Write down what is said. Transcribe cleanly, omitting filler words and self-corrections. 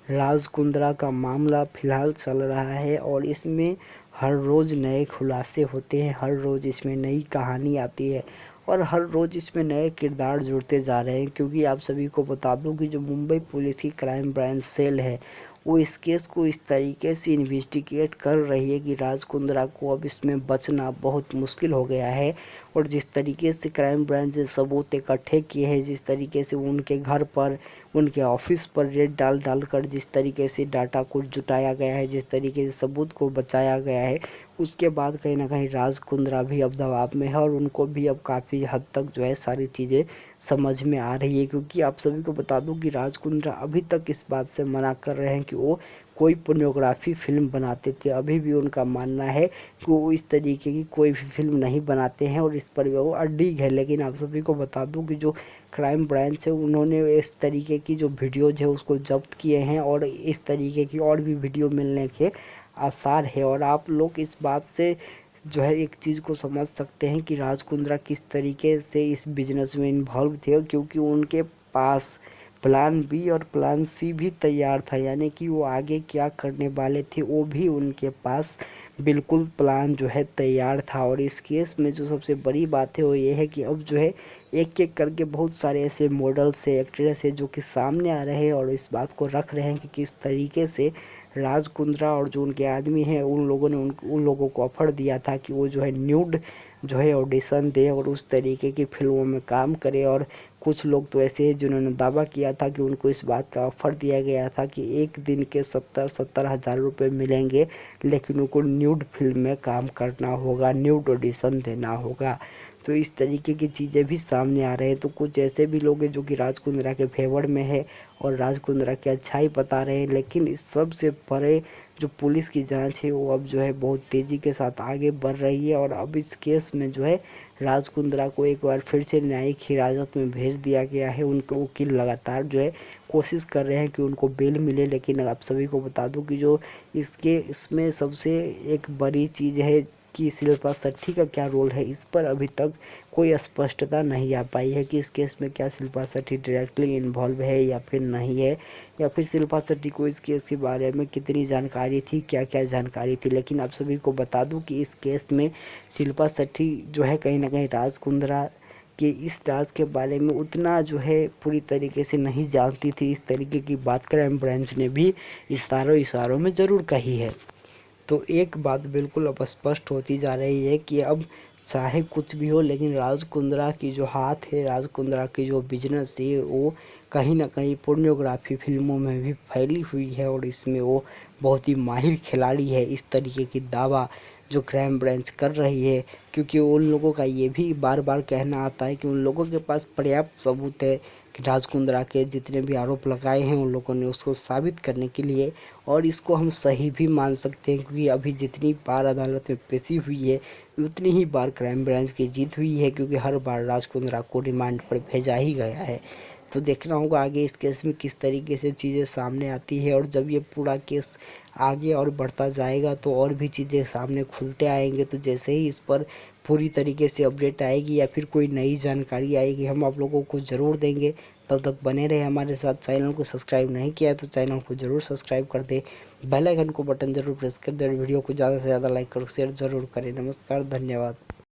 राज कुंद्रा का मामला फ़िलहाल चल रहा है और इसमें हर रोज़ नए खुलासे होते हैं, हर रोज़ इसमें नई कहानी आती है और हर रोज़ इसमें नए किरदार जुड़ते जा रहे हैं। क्योंकि आप सभी को बता दूं कि जो मुंबई पुलिस की क्राइम ब्रांच सेल है, वो इस केस को इस तरीके से इन्वेस्टिगेट कर रही है कि राज कुंद्रा को अब इसमें बचना बहुत मुश्किल हो गया है। और जिस तरीके से क्राइम ब्रांच ने सबूत इकट्ठे किए हैं, जिस तरीके से उनके घर पर, उनके ऑफिस पर रेड डाल कर जिस तरीके से डाटा को जुटाया गया है, जिस तरीके से सबूत को बचाया गया है, उसके बाद कहीं ना कहीं राज कुंद्रा भी अब दबाव में है और उनको भी अब काफ़ी हद तक जो है सारी चीज़ें समझ में आ रही है। क्योंकि आप सभी को बता दूं कि राज कुंद्रा अभी तक इस बात से मना कर रहे हैं कि वो कोई पोर्नोग्राफी फिल्म बनाते थे। अभी भी उनका मानना है कि वो इस तरीके की कोई भी फिल्म नहीं बनाते हैं और इस पर वो अडिग है। लेकिन आप सभी को बता दूं कि जो क्राइम ब्रांच है, उन्होंने इस तरीके की जो वीडियोज है उसको जब्त किए हैं और इस तरीके की और भी वीडियो मिलने के आसार है। और आप लोग इस बात से जो है एक चीज़ को समझ सकते हैं कि राज कुंद्रा किस तरीके से इस बिजनेस में इन्वॉल्व थे, क्योंकि उनके पास प्लान बी और प्लान सी भी तैयार था। यानी कि वो आगे क्या करने वाले थे वो भी उनके पास बिल्कुल प्लान जो है तैयार था। और इस केस में जो सबसे बड़ी बात है वो ये है कि अब जो है एक एक करके बहुत सारे ऐसे मॉडल्स है, एक्ट्रेस है, जो कि सामने आ रहे हैं और इस बात को रख रहे हैं कि किस तरीके से राज कुंद्रा और जो उनके आदमी हैं, उन लोगों ने उन लोगों को ऑफर दिया था कि वो जो है न्यूड जो है ऑडिशन दे और उस तरीके की फिल्मों में काम करे। और कुछ लोग तो ऐसे हैं जिन्होंने दावा किया था कि उनको इस बात का ऑफर दिया गया था कि एक दिन के 70 हज़ार रुपये मिलेंगे, लेकिन उनको न्यूड फिल्म में काम करना होगा, न्यूड ऑडिशन देना होगा। तो इस तरीके की चीज़ें भी सामने आ रहे हैं। तो कुछ ऐसे भी लोग हैं जो कि राज कुंद्रा के फेवर में है और राज कुंद्रा की अच्छाई बता रहे हैं। लेकिन इस सब से परे जो पुलिस की जांच है वो अब जो है बहुत तेज़ी के साथ आगे बढ़ रही है और अब इस केस में जो है राज कुंद्रा को एक बार फिर से न्यायिक हिरासत में भेज दिया गया है। उनके वकील लगातार जो है कोशिश कर रहे हैं कि उनको बेल मिले। लेकिन आप सभी को बता दूं कि जो इसमें सबसे एक बड़ी चीज़ है कि शिल्पा शेट्टी का क्या रोल है, इस पर अभी तक कोई स्पष्टता नहीं आ पाई है कि इस केस में क्या शिल्पा शेट्टी डायरेक्टली इन्वॉल्व है या फिर नहीं है, या फिर शिल्पा शेट्टी को इस केस के बारे में कितनी जानकारी थी, क्या क्या जानकारी थी। लेकिन आप सभी को बता दूं कि इस केस में शिल्पा शेट्टी जो है कहीं ना कहीं राज कुंद्रा के इस राज के बारे में उतना जो है पूरी तरीके से नहीं जानती थी। इस तरीके की बात क्राइम ब्रांच ने भी इशारों इशारों में ज़रूर कही है। तो एक बात बिल्कुल अब स्पष्ट होती जा रही है कि अब चाहे कुछ भी हो, लेकिन राज कुंद्रा की जो हाथ है, राज कुंद्रा की जो बिजनेस है, वो कहीं ना कहीं पोर्नोग्राफी फिल्मों में भी फैली हुई है और इसमें वो बहुत ही माहिर खिलाड़ी है। इस तरीके की दावा जो क्राइम ब्रांच कर रही है, क्योंकि उन लोगों का ये भी बार बार कहना आता है कि उन लोगों के पास पर्याप्त सबूत है कि राज कुंद्रा के जितने भी आरोप लगाए हैं उन लोगों ने उसको साबित करने के लिए, और इसको हम सही भी मान सकते हैं। क्योंकि अभी जितनी बार अदालत में पेशी हुई है उतनी ही बार क्राइम ब्रांच की जीत हुई है, क्योंकि हर बार राज कुंद्रा को रिमांड पर भेजा ही गया है। तो देखना होगा आगे इस केस में किस तरीके से चीज़ें सामने आती है। और जब ये पूरा केस आगे और बढ़ता जाएगा तो और भी चीज़ें सामने खुलते आएंगे। तो जैसे ही इस पर पूरी तरीके से अपडेट आएगी या फिर कोई नई जानकारी आएगी, हम आप लोगों को ज़रूर देंगे। तब तक बने रहे हमारे साथ। चैनल को सब्सक्राइब नहीं किया है तो चैनल को ज़रूर सब्सक्राइब कर दे, बेल आइकन को बटन ज़रूर प्रेस कर दे, वीडियो को ज़्यादा से ज़्यादा लाइक करो, शेयर ज़रूर करें। नमस्कार, धन्यवाद।